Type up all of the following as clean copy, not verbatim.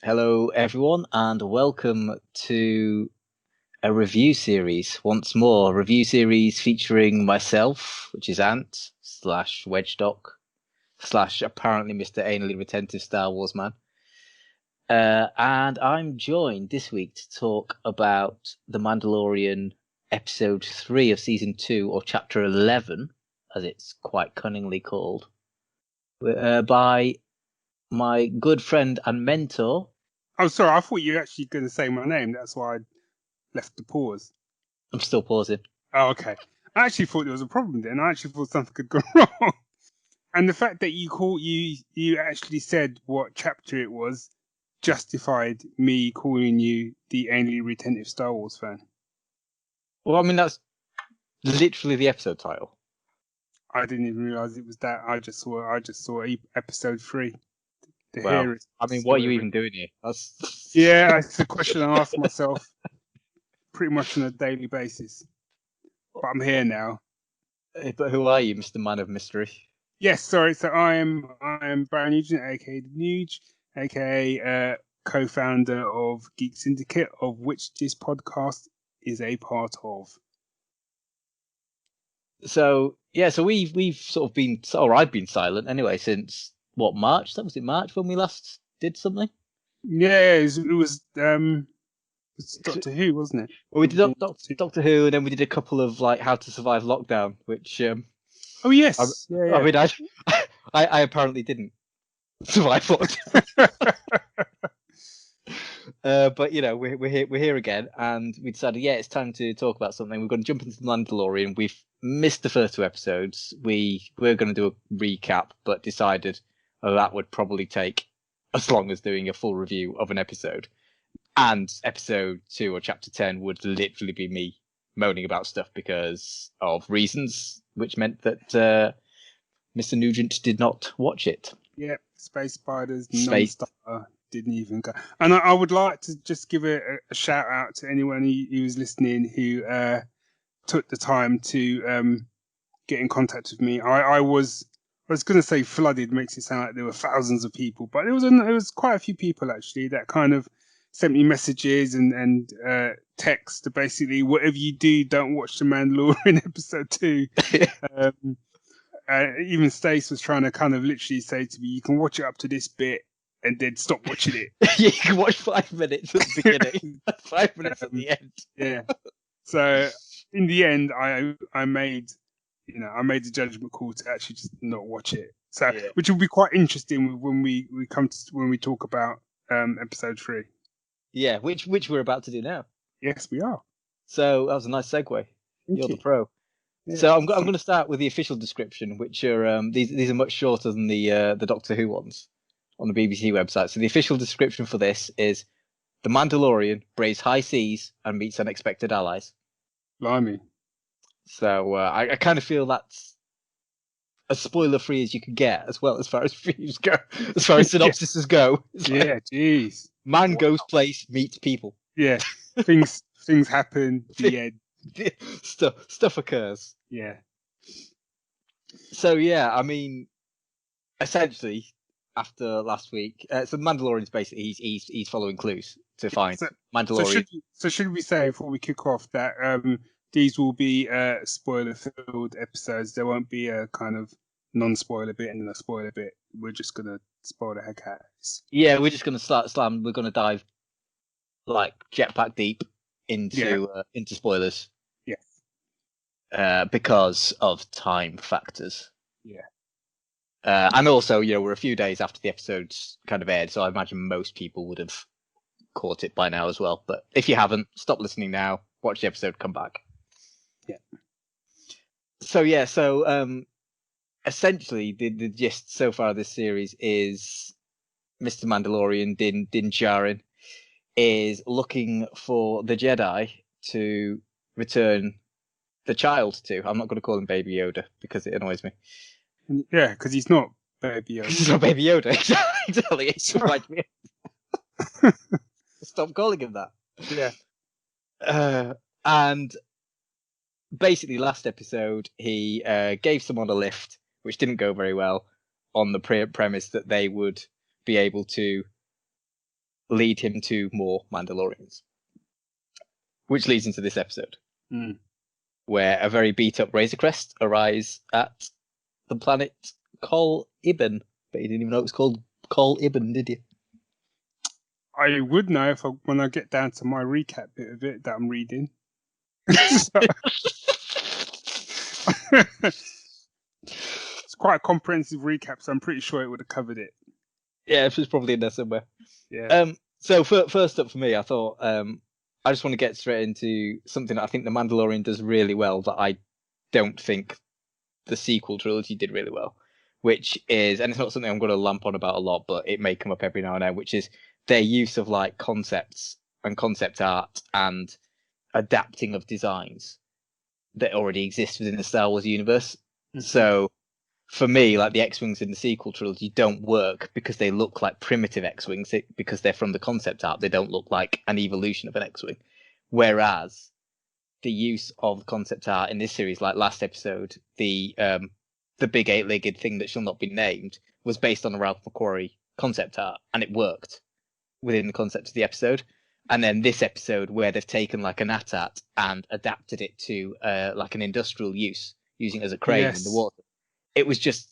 Hello, everyone, and welcome to a review series. Once more, review series featuring myself, which is Ant / Wedgedock / apparently Mr. Anally Retentive Star Wars Man. And I'm joined this week to talk about The Mandalorian Episode 3 of Season 2, or Chapter 11, as it's quite cunningly called, by my good friend and mentor. Oh, sorry, I thought you were actually going to say my name. That's why I left the pause. I'm still pausing. Oh, okay. I actually thought there was a problem then. I actually thought something had gone wrong. And the fact that you actually said what chapter it was justified me calling you the anally retentive Star Wars fan. Well, I mean, that's literally the episode title. I didn't even realise it was that. I just saw episode 3. Well, I mean, what are you even doing here? Yeah, it's a question I ask myself pretty much on a daily basis. But I'm here now. But who are you, Mr. Man of Mystery? Yes, sorry. So I am Baron Nugent, aka Nuge, aka co-founder of Geek Syndicate, of which this podcast is a part of. So yeah, so we've sort of been, or I've been silent anyway since what, March? That was it, March when we last did something. Yeah, it was Doctor Who, wasn't it? Well, we did Doctor Who, and then we did a couple of like How to Survive Lockdown, which oh yes, yeah. I mean, I apparently didn't survive lockdown. But you know, we're here again, and we decided, yeah, it's time to talk about something. We're going to jump into the Mandalorian. We've missed the first 2 episodes. We were going to do a recap, but decided that would probably take as long as doing a full review of an episode. And episode 2 or chapter 10 would literally be me moaning about stuff because of reasons, which meant that Mr. Nugent did not watch it. Yeah, Space Spiders, non-starter, didn't even go. And I would like to just give a shout out to anyone who was listening who took the time to get in contact with me. I was going to say flooded, makes it sound like there were thousands of people, but it was quite a few people actually that kind of sent me messages and text, basically, whatever you do, don't watch The Mandalorian episode 2. Even Stace was trying to kind of literally say to me, you can watch it up to this bit and then stop watching it. Yeah, you can watch 5 minutes at the beginning, 5 minutes at the end. Yeah. So in the end, I made the judgment call to actually just not watch it. So yeah. Which will be quite interesting when we talk about episode 3. Yeah, which we're about to do now. Yes, we are. So that was a nice segue. You're the pro. Yeah. So I'm going to start with the official description, which are these are much shorter than the Doctor Who ones on the BBC website. So the official description for this is: the Mandalorian braves high seas and meets unexpected allies. Blimey. So I kind of feel that's as spoiler-free as you can get, as well as far as reviews go, as far as synopsises go. Yeah, jeez. Man goes place, meets people. Yeah, things happen. The end. Stuff occurs. Yeah. So yeah, I mean, essentially, after last week, so Mandalorian's basically he's following clues to find Mandalorian. So should we say before we kick off that these will be spoiler-filled episodes? There won't be a kind of non-spoiler bit and then a spoiler bit. We're just gonna spoil the heck out of this. Yeah, we're just gonna slam. We're gonna dive like jetpack deep into spoilers. Yeah. Because of time factors. Yeah. And also, we're a few days after the episode's kind of aired, so I imagine most people would have caught it by now as well. But if you haven't, stop listening now, watch the episode, come back. Yeah. So essentially, the gist so far of this series is Mr. Mandalorian, Din Djarin, is looking for the Jedi to return the child to. I'm not going to call him Baby Yoda because it annoys me. Yeah, because he's not Baby Yoda. He's not Baby Yoda. Exactly. It reminds me. Stop calling him that. Yeah. And basically, last episode, he gave someone a lift, which didn't go very well, on the premise that they would be able to lead him to more Mandalorians. Which leads into this episode, where a very beat-up Razor Crest arrives at the planet Kol Ibn. But you didn't even know it was called Kol Ibn, did you? I would know when I get down to my recap bit of it that I'm reading. It's quite a comprehensive recap, so I'm pretty sure it would have covered it. Yeah, it's probably in there somewhere. Yeah. So first up for me, I thought I just want to get straight into something that I think The Mandalorian does really well that I don't think the sequel trilogy did really well, which is, and it's not something I'm going to lamp on about a lot, but it may come up every now and then, which is their use of like concepts and concept art and adapting of designs that already exist within the Star Wars universe. Mm-hmm. So for me, like the X-Wings in the sequel trilogy don't work because they look like primitive X-Wings because they're from the concept art. They don't look like an evolution of an X-Wing. Whereas the use of concept art in this series, like last episode, the big 8-legged thing that shall not be named was based on a Ralph McQuarrie concept art, and it worked within the concept of the episode. And then this episode where they've taken like an AT-AT and adapted it to like an industrial use, using it as a crane in the water. It was just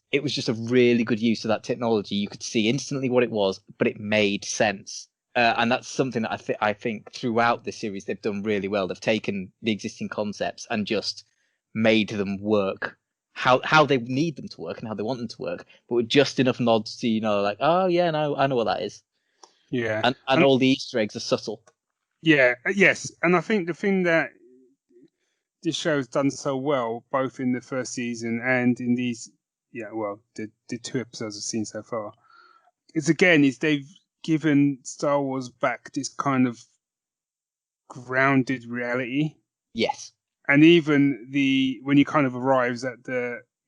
a really good use of that technology. You could see instantly what it was, but it made sense. And that's something that I think throughout the series they've done really well. They've taken the existing concepts and just made them work how they need them to work and how they want them to work, but with just enough nods to, like, oh yeah, no, I know what that is. Yeah. And all the Easter eggs are subtle. Yeah, yes. And I think the thing that this show has done so well, both in the first season and in these, the 2 episodes I've seen so far, is they've given Star Wars back this kind of grounded reality. Yes. And even when he kind of arrives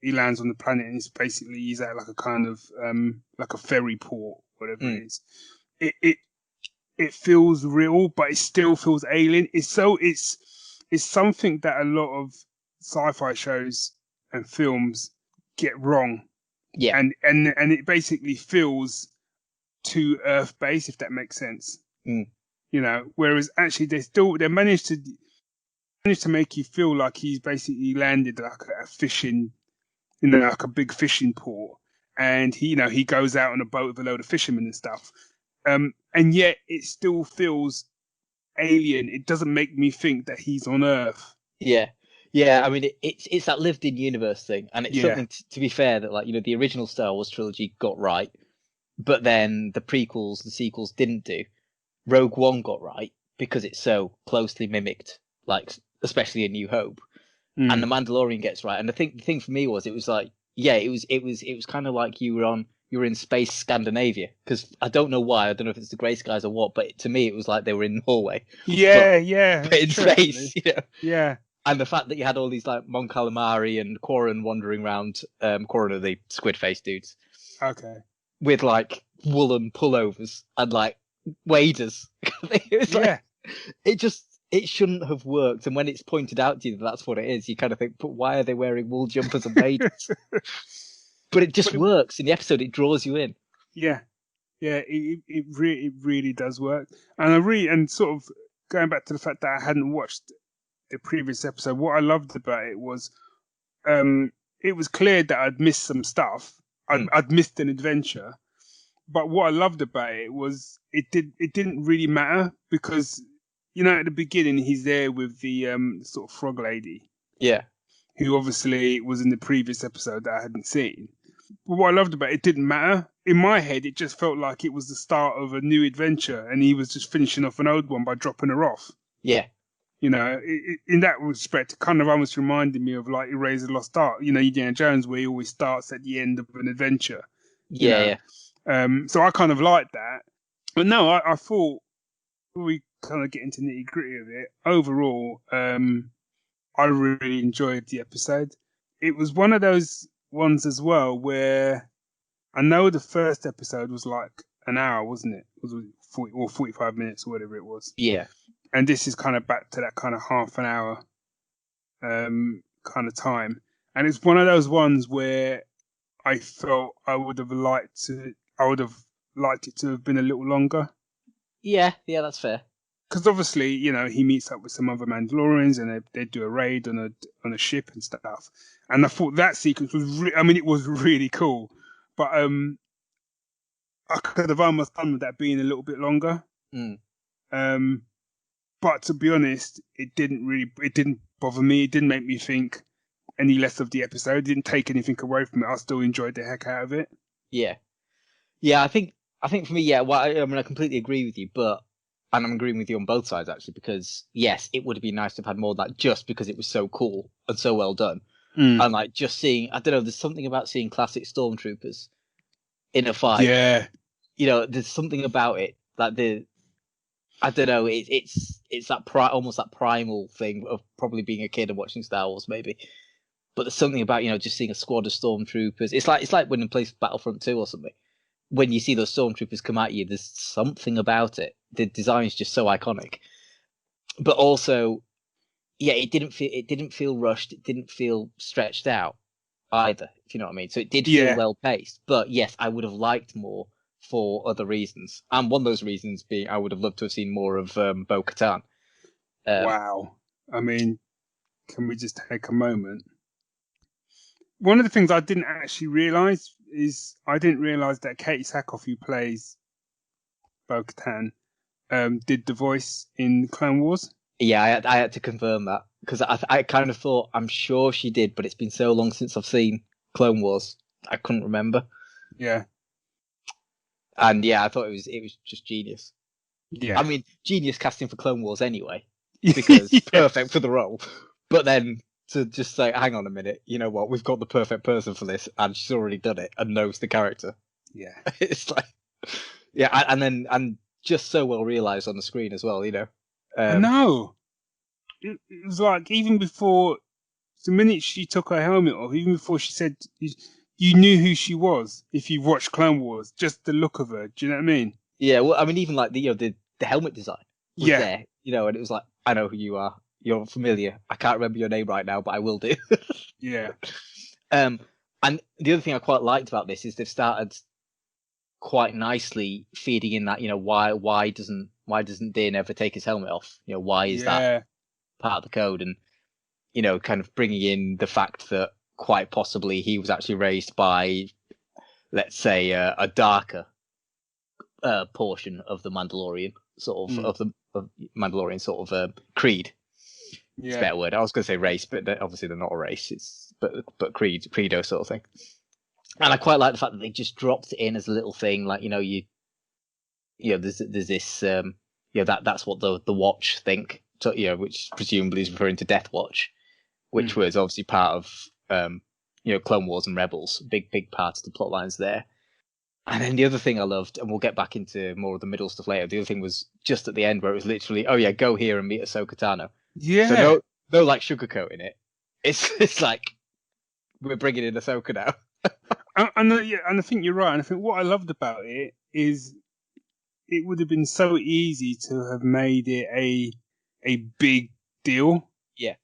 he lands on the planet and he's at like a kind of like a ferry port, whatever it is. It feels real, but it still feels alien. It's something that a lot of sci-fi shows and films get wrong. Yeah. And it basically feels too Earth-based, if that makes sense. Whereas actually they managed to make you feel like he's basically landed like a fishing, like a big fishing port, and he goes out on a boat with a load of fishermen and stuff. And yet it still feels alien. It doesn't make me think that he's on Earth. Yeah. I mean, it's that lived-in universe thing, and it's something to be fair that, like, the original Star Wars trilogy got right, but then the prequels, the sequels didn't do. Rogue One got right because it's so closely mimicked, like especially A New Hope, and The Mandalorian gets right. And the thing for me was, it was like, it was kind of like you were in space Scandinavia, because I don't know why, I don't know if it's the grey skies or what, but to me it was like they were in Norway. But in space, Yeah. And the fact that you had all these like Mon Calamari and Quarren wandering around, Quarren are the squid face dudes. Okay. With like woolen pullovers and like waders. It was like, it shouldn't have worked. And when it's pointed out to you that that's what it is, you kind of think, but why are they wearing wool jumpers and waders? But it just works. In the episode, it draws you in. Yeah. It really does work. And sort of going back to the fact that I hadn't watched the previous episode, what I loved about it was, it was clear that I'd missed some stuff. I'd missed an adventure, but what I loved about it was it didn't really matter, because at the beginning he's there with the sort of frog lady, who obviously was in the previous episode that I hadn't seen. But what I loved about it didn't matter. In my head, it just felt like it was the start of a new adventure, and he was just finishing off an old one by dropping her off. Yeah. In that respect, it kind of almost reminded me of like Erase the Lost Ark, Indiana Jones, where he always starts at the end of an adventure. Yeah. So I kind of liked that. But no, I thought, we kind of get into nitty gritty of it, overall, I really enjoyed the episode. It was one of those ones as well where I know the first episode was like an hour, wasn't it? Was 40 or 45 minutes or whatever it was. Yeah. And this is kind of back to that kind of half an hour kind of time. And it's one of those ones where I felt I would have liked it to have been a little longer. Yeah, that's fair. Because obviously, you know, he meets up with some other Mandalorians and they do a raid on a ship and stuff. And I thought that sequence was, I mean, it was really cool, but I could have almost done with that being a little bit longer. Mm. But to be honest, it didn't bother me. It didn't make me think any less of the episode. It didn't take anything away from it. I still enjoyed the heck out of it. Yeah. Yeah, I think for me, yeah, well, I mean, I completely agree with you, and I'm agreeing with you on both sides actually, because yes, it would have been nice to have had more of that just because it was so cool and so well done. And like just seeing, I don't know, there's something about seeing classic stormtroopers in a fight. Yeah. You know, there's something about it like I don't know, it's that almost that primal thing of probably being a kid and watching Star Wars maybe. But there's something about, you know, just seeing a squad of stormtroopers. It's like when you play Battlefront 2 or something. When you see those stormtroopers come at you, there's something about it. The design is just so iconic. But also, yeah, it didn't feel rushed. It didn't feel stretched out either, if you know what I mean. So it did feel well paced. But yes, I would have liked more for other reasons. And one of those reasons being I would have loved to have seen more of Bo-Katan. Wow. I mean, can we just take a moment? One of the things I didn't actually realise is I didn't realise that Katie Sackhoff, who plays Bo-Katan, did the voice in Clone Wars. Yeah, I had to confirm that because I kind of thought I'm sure she did, but it's been so long since I've seen Clone Wars, I couldn't remember. Yeah, and yeah, I thought it was just genius. Yeah, I mean, genius casting for Clone Wars anyway, because perfect for the role. But then to just say, hang on a minute, you know what? We've got the perfect person for this, and she's already done it and knows the character. Yeah, it's like, yeah, and just so well realized on the screen as well, you know. I know. It was like even before the minute she took her helmet off, even before she said, you knew who she was if you watched Clone Wars. Just the look of her. Do you know what I mean? Yeah. Well, I mean, even like the helmet design was there, you know, and it was like, I know who you are. You're familiar. I can't remember your name right now, but I will do. Yeah. And the other thing I quite liked about this is they've started quite nicely feeding in that, you know, why doesn't Din ever take his helmet off? You know, why is that part of the code? And, you know, kind of bringing in the fact that quite possibly he was actually raised by, let's say, a darker portion of the Mandalorian of Mandalorian sort of creed. It's a better word. I was going to say race, but obviously they're not a race. It's but credo sort of thing. And I quite like the fact that they just dropped it in as a little thing, like, you know, there's this that's what the Watch think, you know, which presumably is referring to Death Watch, which was obviously part of Clone Wars and Rebels, big part of the plot lines there. And then the other thing I loved, and we'll get back into more of the middle stuff later, the other thing was just at the end where it was literally, oh yeah, go here and meet Ahsoka Tano. Yeah. So no like sugarcoating it. It's like we're bringing in Ahsoka now. And I think you're right. And I think what I loved about it is it would have been so easy to have made it a big deal. Yeah.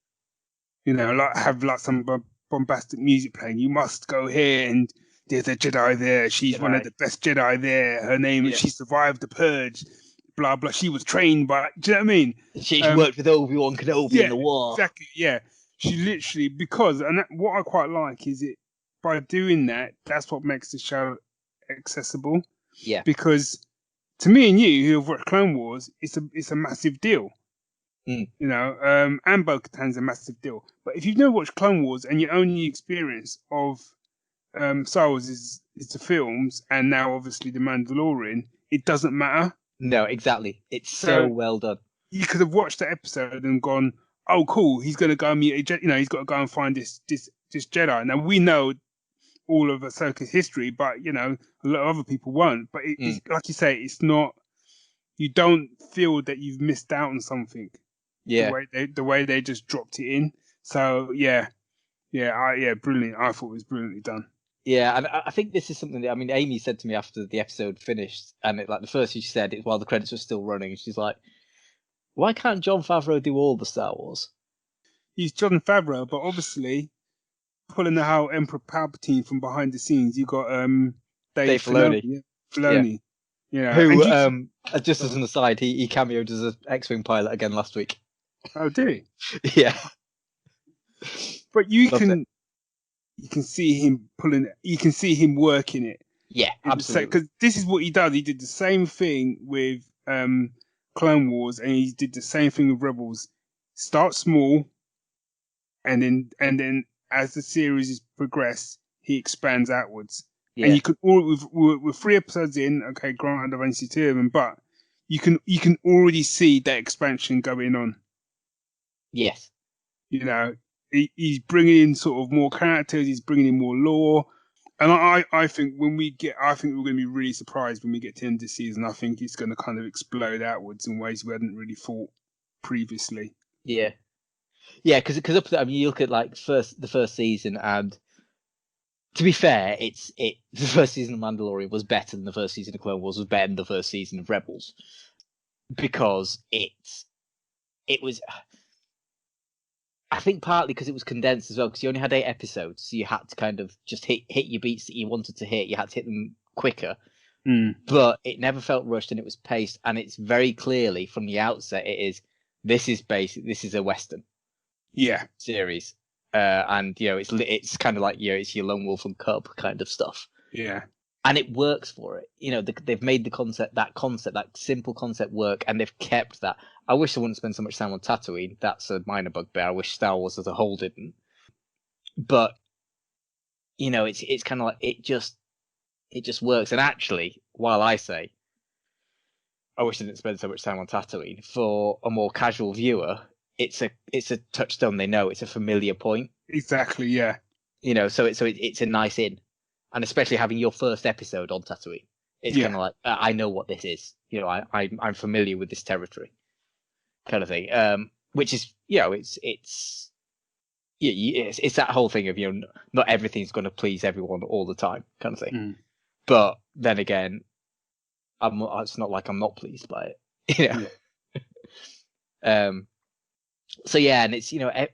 You know, like have like some bombastic music playing. You must go here, and there's a Jedi there. She's one of the best Jedi there. Her name is. She survived the Purge. Blah blah. She was trained by. Do you know what I mean? She worked with Obi-Wan Kenobi in the war. Exactly. Yeah. She literally what I quite like is it by doing that. That's what makes the show accessible. Yeah. Because to me and you who have watched Clone Wars, it's a massive deal. You know, and Bo-Katan's a massive deal. But if you've never watched Clone Wars and your only experience of Star Wars is the films and now obviously the Mandalorian, it doesn't matter. No, exactly. It's so well done. You could have watched the episode and gone, "Oh, cool! He's going to go and meet a Jedi. You know, he's got to go and find this Jedi." Now we know all of Ahsoka's history, but you know, a lot of other people won't. But it's, like you say, it's not. You don't feel that you've missed out on something. Yeah. The way they just dropped it in. So yeah, brilliant. I thought it was brilliantly done. Yeah, and I think this is something that, I mean, Amy said to me after the episode finished, and the first thing she said is while the credits were still running, she's like, "Why can't Jon Favreau do all the Star Wars?" He's Jon Favreau, but obviously pulling out Emperor Palpatine from behind the scenes, you got Dave Filoni. Filoni. You know, Who, just as an aside, he cameoed as an X-Wing pilot again last week. Oh, did he? Yeah. But you can see him pulling it. You can see him working it. Yeah, absolutely. Because this is what he does. He did the same thing with Clone Wars, and he did the same thing with Rebels. Start small, and then as the series is progressed, he expands outwards. Yeah. And you could with 3 episodes in, okay, granted, I've only seen 2 of them, but you can already see that expansion going on. Yes. You know, he's bringing in sort of more characters. He's bringing in more lore. And I think we're going to be really surprised when we get to the end of the season. I think it's going to kind of explode outwards in ways we hadn't really thought previously. Yeah, because up to that, I mean, you look at like the first season, and to be fair, the first season of Mandalorian was better than the first season of Clone Wars, was better than the first season of Rebels, because it was. I think partly because it was condensed as well, because you only had 8 episodes, so you had to kind of just hit your beats that you wanted to hit. You had to hit them quicker, but it never felt rushed, and it was paced. And it's very clearly from the outset, this is a Western, series, and it's kind of like it's your Lone Wolf and Cub kind of stuff. Yeah, and it works for it. They've made that simple concept work, and they've kept that. I wish I wouldn't spend so much time on Tatooine. That's a minor bugbear. I wish Star Wars as a whole didn't. But it's kind of like it just works. And actually, while I say I wish I didn't spend so much time on Tatooine, for a more casual viewer, it's a touchstone. They know it's a familiar point. Exactly. Yeah. So it's a nice in, and especially having your first episode on Tatooine, it's kind of like I know what this is. I'm familiar with this territory. Kind of thing, which is it's that whole thing of not everything's going to please everyone all the time, kind of thing. But then again, it's not like I'm not pleased by it, So yeah, and it's I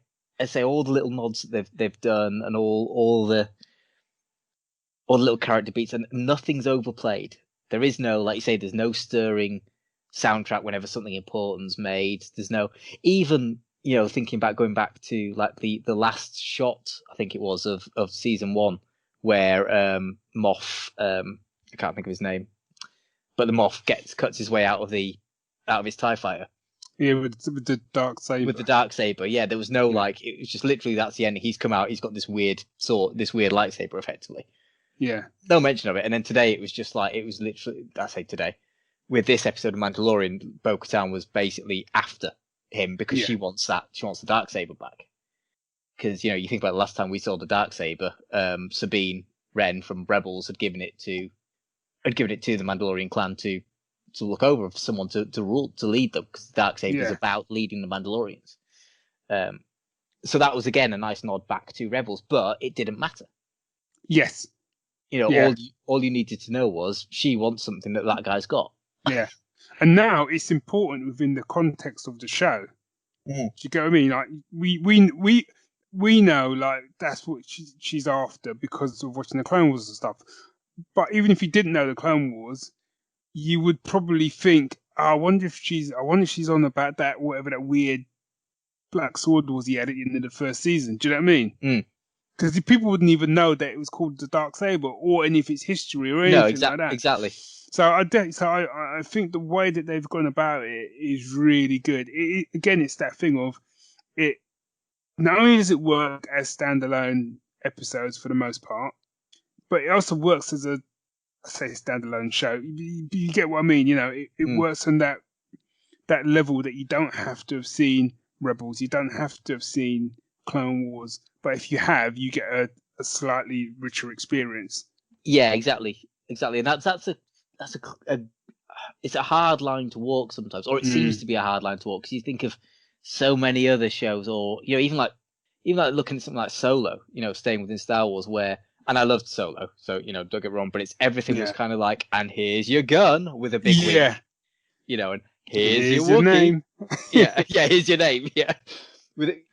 say all the little nods that they've done, and all the little character beats, and nothing's overplayed. There is no, like you say, there's no stirring soundtrack whenever something important's made. There's no, even going back to like the last shot, I think it was of season 1, where Moff, I can't think of his name, but the Moff cuts his way out of his TIE fighter. Yeah, with the dark saber. With the dark saber, yeah. There was no it was just literally that's the end. He's come out. He's got this weird lightsaber, effectively. Yeah. No mention of it. And then today it was just like, it was literally, I say today, with this episode of Mandalorian, Bo-Katan was basically after him because she wants the Darksaber back. Because, you think about the last time we saw the Darksaber, Sabine Wren from Rebels had given it to the Mandalorian clan to look over, for someone to rule, to lead them, because the Darksaber is about leading the Mandalorians. So that was, again, a nice nod back to Rebels, but it didn't matter. Yes. All you needed to know was she wants something that guy's got. Yeah, and now it's important within the context of the show. Do you get what I mean? Like we know, like, that's what she's after because of watching the Clone Wars and stuff. But even if you didn't know the Clone Wars, you would probably think, I wonder if she's on about that, whatever that weird Black Sword was he had at the end of the first season. Do you know what I mean? Because people wouldn't even know that it was called the Darksaber or any of its history or anything like that. Exactly. So I think the way that they've gone about it is really good. Again, it's that thing of it. Not only does it work as standalone episodes for the most part, but it also works as a standalone show. You get what I mean? It works on that level that you don't have to have seen Rebels. You don't have to have seen Clone Wars. But if you have, you get a slightly richer experience. Yeah, exactly, and that's it's a hard line to walk sometimes, or it seems to be a hard line to walk, because you think of so many other shows, or even like looking at something like Solo, staying within Star Wars, where, and I loved Solo, so don't get me wrong, but it's everything was kind of like, and here's your gun with a big wing, and here's your Wookiee. Name. yeah, here's your name, yeah.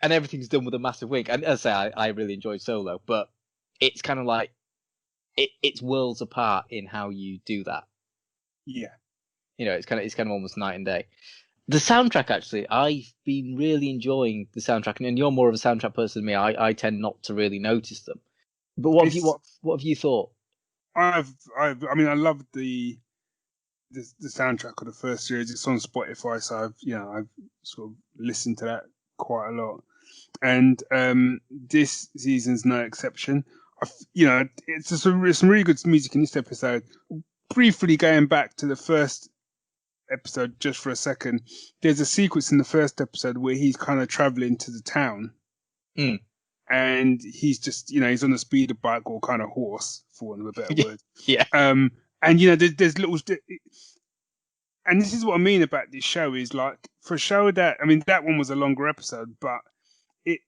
And everything's done with a massive wing. And as I say, I really enjoyed Solo, but it's kind of like it's worlds apart in how you do that. Yeah. It's kind of almost night and day. The soundtrack, actually, I've been really enjoying the soundtrack, and you're more of a soundtrack person than me. I tend not to really notice them. But what have you thought? I mean, I love the soundtrack of the first series. It's on Spotify, so I've sort of listened to that quite a lot. And this season's no exception. It's there's some really good music in this episode. Briefly going back to the first episode just for a second, there's a sequence in the first episode where he's kind of traveling to the town. And he's just, he's on a speeder bike or kind of horse, for want of a better word. Yeah. And there's little, and this is what I mean about this show is like, for a show that, I mean, that one was a longer episode, but it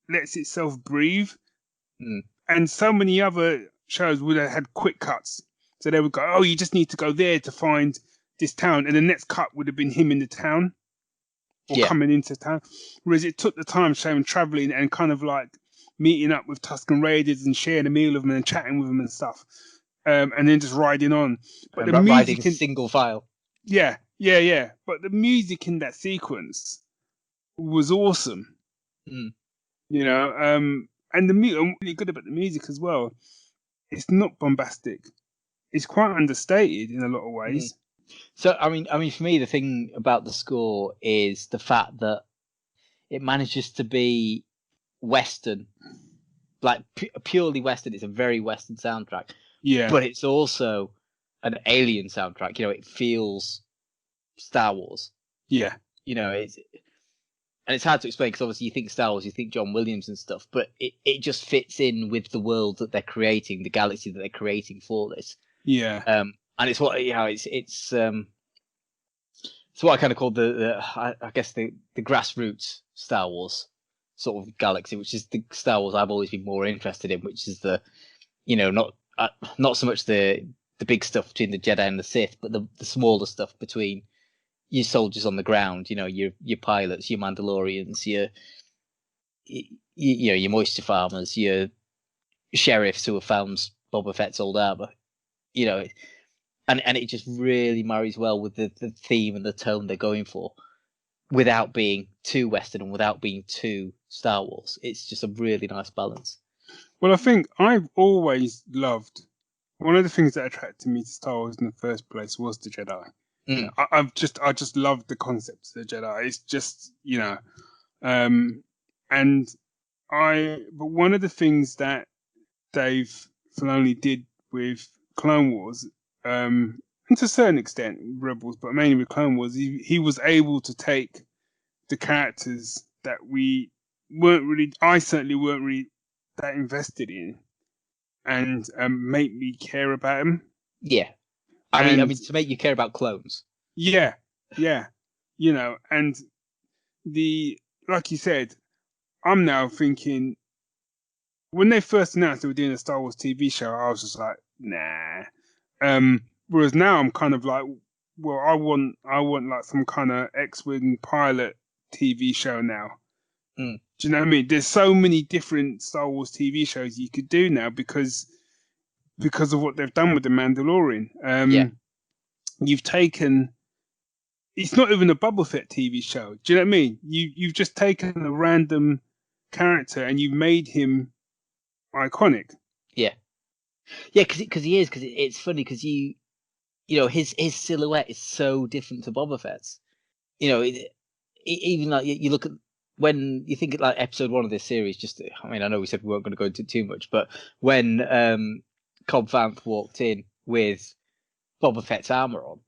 lets itself breathe. And so many other shows would have had quick cuts. So they would go, oh, you just need to go there to find this town. And the next cut would have been him in the town or coming into town. Whereas it took the time showing traveling and kind of like meeting up with Tusken Raiders and sharing a meal with them and chatting with them and stuff. And then just riding on. But the music riding single file. Yeah. But the music in that sequence was awesome. And I'm really good about the music as well. It's not bombastic. It's quite understated in a lot of ways. So, I mean, for me, the thing about the score is the fact that it manages to be Western, like purely Western. It's a very Western soundtrack. Yeah. But it's also an alien soundtrack. It feels Star Wars. Yeah. And it's hard to explain because obviously you think Star Wars, you think John Williams and stuff, but it just fits in with the world that they're creating, the galaxy that they're creating for this. Yeah. And it's what it's what I kind of call I guess the grassroots Star Wars sort of galaxy, which is the Star Wars I've always been more interested in, which is the not so much the big stuff between the Jedi and the Sith, but the smaller stuff between your soldiers on the ground, your pilots, your Mandalorians, your moisture farmers, your sheriffs who have found Boba Fett's old armor, and it just really marries well with the theme and the tone they're going for, without being too Western and without being too Star Wars. It's just a really nice balance. Well, I think I've always loved, one of the things that attracted me to Star Wars in the first place was the Jedi. I just love the concept of the Jedi. It's just, but one of the things that Dave Filoni did with Clone Wars, and to a certain extent Rebels, but mainly with Clone Wars, he was able to take the characters that I certainly weren't really that invested in, and make me care about them. Yeah. I mean, to make you care about clones. Yeah. And like you said, I'm now thinking, when they first announced they were doing a Star Wars TV show, I was just like, nah. Whereas now I'm kind of like, well, I want like some kind of X-Wing pilot TV show now. Do you know what I mean? There's so many different Star Wars TV shows you could do now because of what they've done with the Mandalorian. You've taken, it's not even a Boba Fett TV show. Do you know what I mean? You've just taken a random character and you've made him iconic. Yeah, because he is. Because it's funny because his silhouette is so different to Boba Fett's. Even like you look at, when you think of like episode 1 of this series. I know we said we weren't going to go into too much, but when Cobb Vanth walked in with Boba Fett's armor on,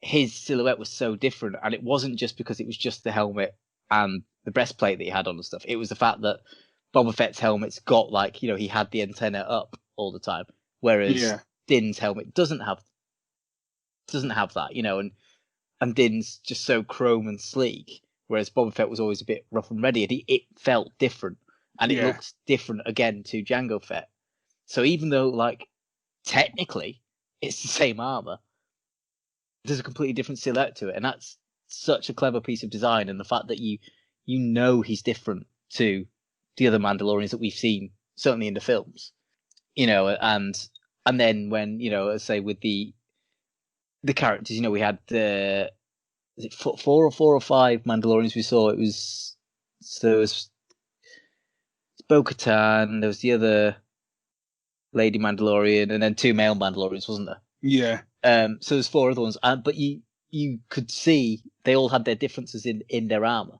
his silhouette was so different, and it wasn't just because it was just the helmet and the breastplate that he had on and stuff. It was the fact that Boba Fett's helmet's got he had the antenna up all the time, whereas Din's helmet doesn't have that, and Din's just so chrome and sleek, whereas Boba Fett was always a bit rough and ready, and it felt different, and it looks different again to Jango Fett. So even though technically it's the same armor, there's a completely different silhouette to it, and that's such a clever piece of design. And the fact that he's different to the other Mandalorians that we've seen, certainly in the films, and then when, let's say with the the characters. We had is it four or five Mandalorians we saw? It was there was Bo-Katan, there was the other lady Mandalorian, and then two male Mandalorians, wasn't there? Yeah. So there's four other ones, but you could see they all had their differences in their armor,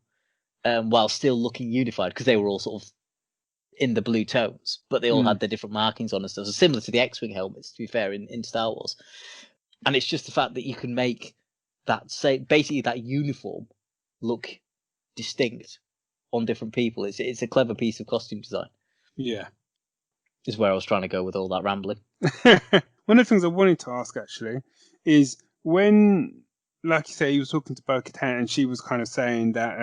while still looking unified because they were all sort of in the blue tones, but they all had their different markings on and stuff. So similar to the X-wing helmets, to be fair, in Star Wars. And it's just the fact that you can make basically that uniform look distinct on different people. It's a clever piece of costume design. Yeah. Is where I was trying to go with all that rambling. One of the things I wanted to ask actually is when, like you say, he was talking to Bo-Katan and she was kind of saying that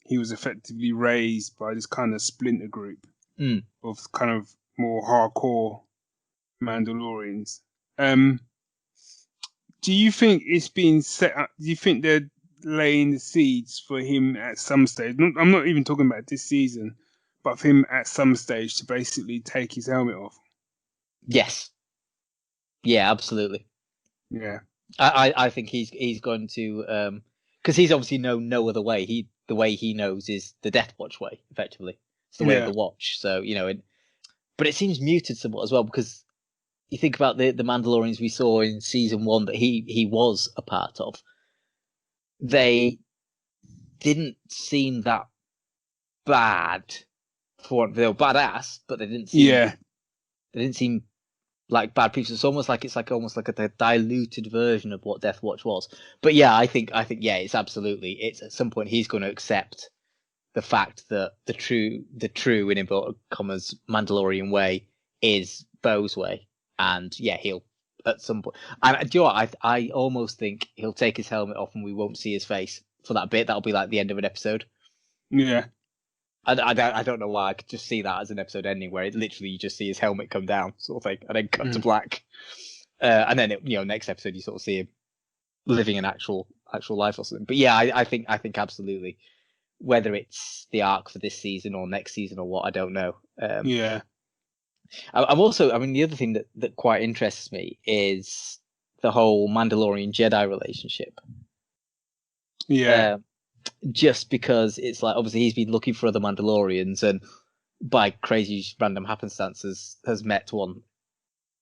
he was effectively raised by this kind of splinter group of kind of more hardcore Mandalorians. Do you think it's been set up? Do you think they're laying the seeds for him at some stage? I'm not even talking about this season, but for him at some stage to basically take his helmet off. Yes. Yeah, absolutely. Yeah. I think he's going to because he's obviously known no other way. The way he knows is the Death Watch way, effectively. It's the way of the Watch. So but it seems muted somewhat as well because you think about the Mandalorians we saw in season 1 that he was a part of. They didn't seem that bad. They were badass, but they didn't seem. Yeah. They didn't seem like bad people. It's almost like a diluted version of what Death Watch was. But yeah, I think yeah, it's at some point he's going to accept the fact that the true in inverted commas Mandalorian way is Bo's way, and yeah, he'll at some point. And do you know what? I almost think he'll take his helmet off and we won't see his face for that bit. That'll be like the end of an episode. Yeah. I don't know why. I could just see that as an episode ending where it literally you just see his helmet come down, sort of thing, and then cut to black. And then next episode you sort of see him living an actual life or something. But yeah, I think absolutely. Whether it's the arc for this season or next season or what, I don't know. Yeah. I'm also, the other thing that quite interests me is the whole Mandalorian Jedi relationship. Yeah. Just because it's like, obviously he's been looking for other Mandalorians and by crazy random happenstances has met one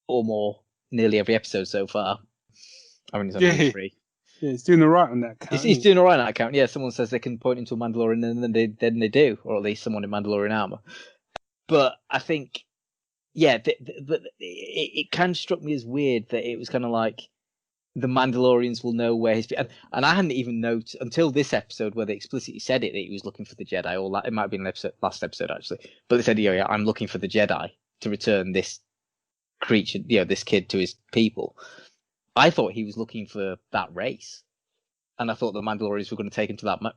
or more nearly every episode so far. He's only 3. Yeah, he's doing all right on that count. He's doing all right on that count. Yeah, someone says they can point him to a Mandalorian and then they do, or at least someone in Mandalorian armor. But I think, yeah, but it kind of struck me as weird that it was kind of like the Mandalorians will know where he's been. And I hadn't even noticed until this episode where they explicitly said it that he was looking for the Jedi, or it might have been last episode actually. But they said, yeah, I'm looking for the Jedi to return this creature, this kid to his people. I thought he was looking for that race, and I thought the Mandalorians were going to take him to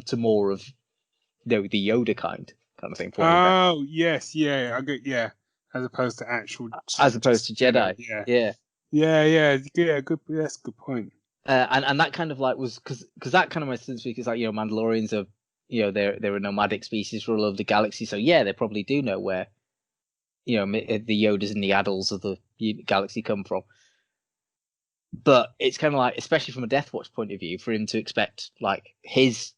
to more of the Yoda kind of thing. Oh yes, yeah, I get as opposed to Jedi. Yeah. Good. That's a good point. And that kind of like was because that kind of makes sense because like Mandalorians are they're a nomadic species for all over the galaxy, so yeah, they probably do know where the Yodas and the Addles of the galaxy come from. But it's kind of like, especially from a Death Watch point of view, for him to expect like his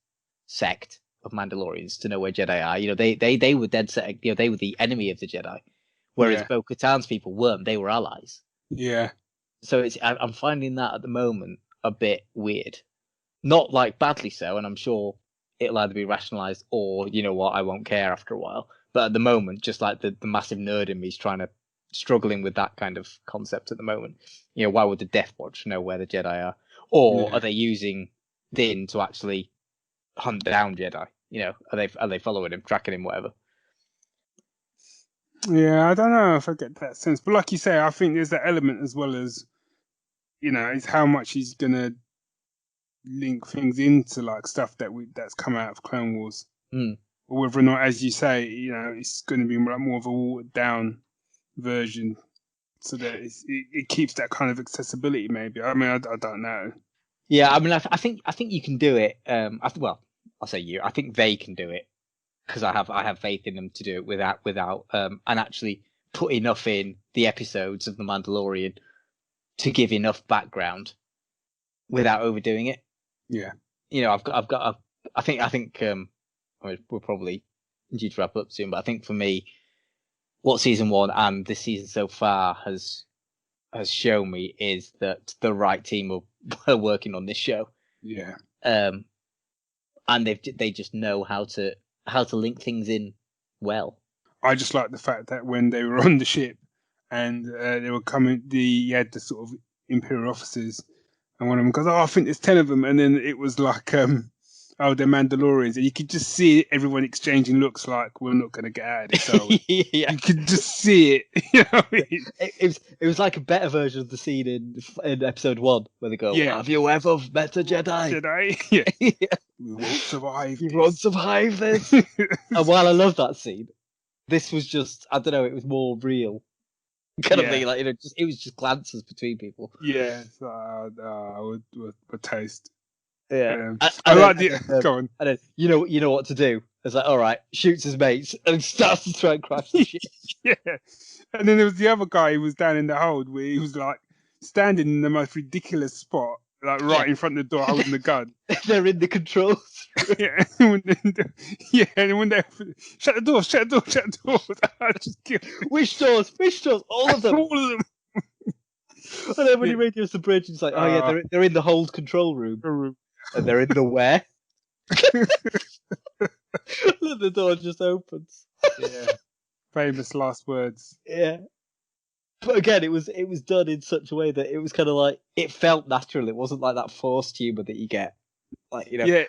sect of Mandalorians to know where Jedi are. They were dead set. They were the enemy of the Jedi, whereas Bo-Katan's people weren't. They were allies. Yeah. So I'm finding that at the moment a bit weird, not like badly so, and I'm sure it'll either be rationalized or I won't care after a while. But at the moment, just like the massive nerd in me is struggling with that kind of concept at the moment. Why would the Death Watch know where the Jedi are? Or are they using Din to actually hunt down Jedi? Are they following him, tracking him, whatever? Yeah, I don't know if I get that sense. But like you say, I think there's that element as well as, is how much he's going to link things into like stuff that's come out of Clone Wars. Or whether or not, as you say, it's going to be more of a watered down version, so that it keeps that kind of accessibility. Maybe I don't know. Yeah, I think you can do it. I'll say you. I think they can do it because I have faith in them to do it without and actually put enough in the episodes of The Mandalorian to give enough background without overdoing it. Yeah. You know, I think we're probably due to wrap up soon, but I think for me, what season 1 and this season so far has shown me is that the right team are working on this show. Yeah. And they just know how to link things in well. I just like the fact that when they were on the ship and they were coming, you had the sort of Imperial officers, and one of them goes, "Oh, I think there's 10 of them," and then it was like, "Oh, they're Mandalorians," and you could just see everyone exchanging looks like, "We're not going to get out of this." So yeah. You could just see it. You know what I mean? It was like a better version of the scene in episode 1 where they go, "Have you ever met a Jedi?" Yeah. Yeah. We won't survive. You won't survive this. And while I love that scene, this was just, I don't know, it was more real. Kind of thing, like, you know, it was just glances between people. Yeah, would taste. Yeah, I like the. Go on. And then you know what to do. It's like, all right, shoots his mates and starts to try and crash the ship. Yeah, and then there was the other guy who was down in the hold where he was like standing in the most ridiculous spot, like right in front of the door, holding the gun. They're in the controls. Yeah, and when they shut the door, shut the door. I just killed. Which doors? All of them. All of them. And then when he radios the bridge, it's like, oh yeah, they're in the hold control room. And they're in the where? The door just opens. Yeah. Famous last words. Yeah. But again, it was done in such a way that it was kind of like, it felt natural. It wasn't like that forced humour that you get. Like, you know. Yeah.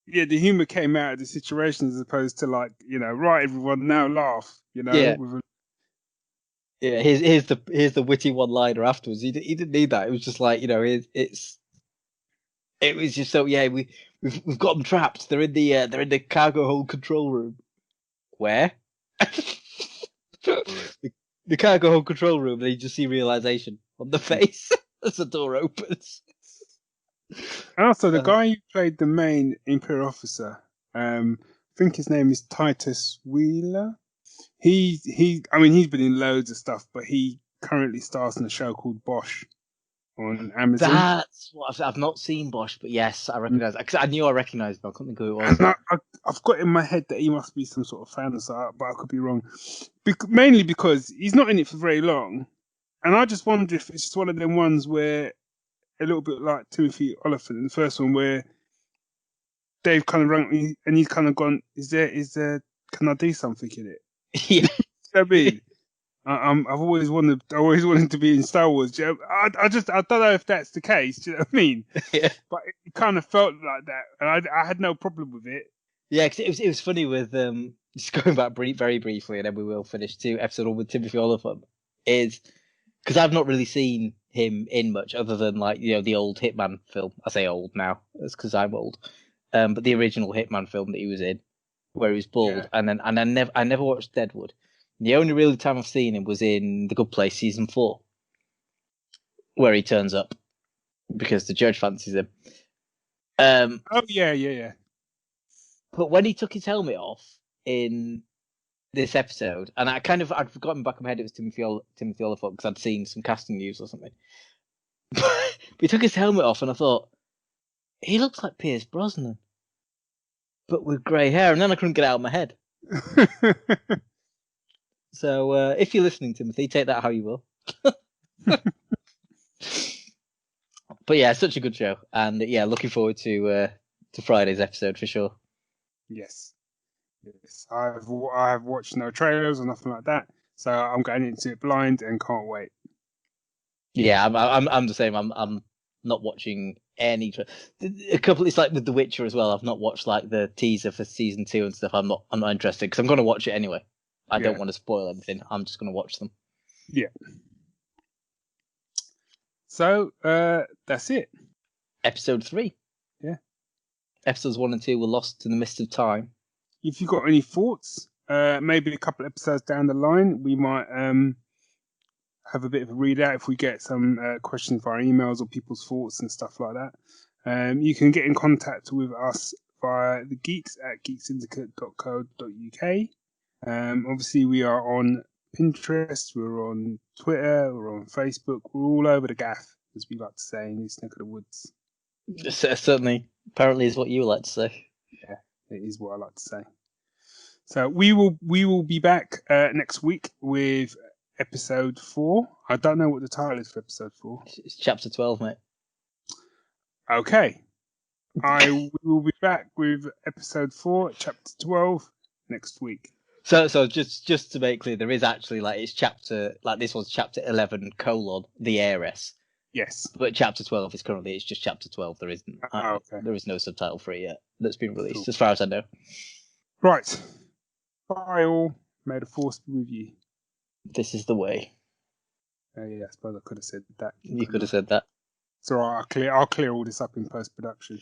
Yeah, the humour came out of the situation as opposed to like, you know, right, everyone now laugh, you know. Yeah. Yeah, here's the witty one-liner afterwards. He didn't need that. It was just like, you know, it was just so, yeah, we've got them trapped. They're in the cargo hold control room. Where? the cargo hold control room. And you just see realization on the face as the door opens. And also, the guy who played the main Imperial officer, I think his name is Titus Wheeler. He's been in loads of stuff, but he currently stars in a show called Bosch on Amazon. That's what I've not seen Bosch, but yes, I recognise. Because I knew I recognised him. I couldn't think who it was. And I've got in my head that he must be some sort of fan, but I could be wrong. Mainly because he's not in it for very long, and I just wonder if it's just one of them ones where, a little bit like Timothy Oliphant in the first one, where they've kind of rung me and he's kind of gone, is there? Can I do something in it? Yeah. I mean, I've always wanted to be in Star Wars. I don't know if that's the case. Do you know what I mean? Yeah. But it kind of felt like that, and I had no problem with it. Yeah, because it was funny with just going back very briefly, and then we will finish episode 1 with Timothy Oliphant. Is because I've not really seen him in much other than, like, you know, the old Hitman film. I say old now, that's because I'm old. But the original Hitman film that he was in, where he was bald, and then I never watched Deadwood. The only real time I've seen him was in The Good Place season 4, where he turns up because the judge fancies him. Oh yeah. But when he took his helmet off in this episode, and I'd forgotten back in my head it was Timothy Oliphant because I'd seen some casting news or something. But he took his helmet off, and I thought, he looks like Pierce Brosnan, but with grey hair, and then I couldn't get it out of my head. So if you're listening, Timothy, take that how you will. But yeah, such a good show, and yeah, looking forward to Friday's episode for sure. Yes. I have watched no trailers or nothing like that, so I'm going into it blind and can't wait. Yeah, I'm the same. I'm not watching any. A couple. It's like with The Witcher as well. I've not watched like the teaser for season 2 and stuff. I'm not interested because I'm going to watch it anyway. I don't want to spoil anything. I'm just going to watch them. Yeah. So that's it. Episode 3. Yeah. Episodes 1 and 2 were lost in the mist of time. If you've got any thoughts, maybe a couple episodes down the line, we might have a bit of a readout if we get some questions via emails or people's thoughts and stuff like that. You can get in contact with us via the geeks at geeksyndicate.co.uk. Obviously, we are on Pinterest, we're on Twitter, we're on Facebook, we're all over the gaff, as we like to say in this neck of the woods. Certainly, apparently, is what you like to say. Yeah, it is what I like to say. So we will be back next week with episode 4. I don't know what the title is for episode 4. It's chapter 12, mate. Okay. We will be back with episode 4, chapter 12 next week. So just to make clear, there is actually it's chapter this was chapter 11 : the heiress. Yes. But chapter 12 is currently it's just chapter 12. There isn't. Okay. There is no subtitle for it yet that's been released, as far as I know. Right. Bye all. May the force be with you. This is the way. Yeah, I suppose I could have said that. You could have said that. It's all right. I'll clear all this up in post production.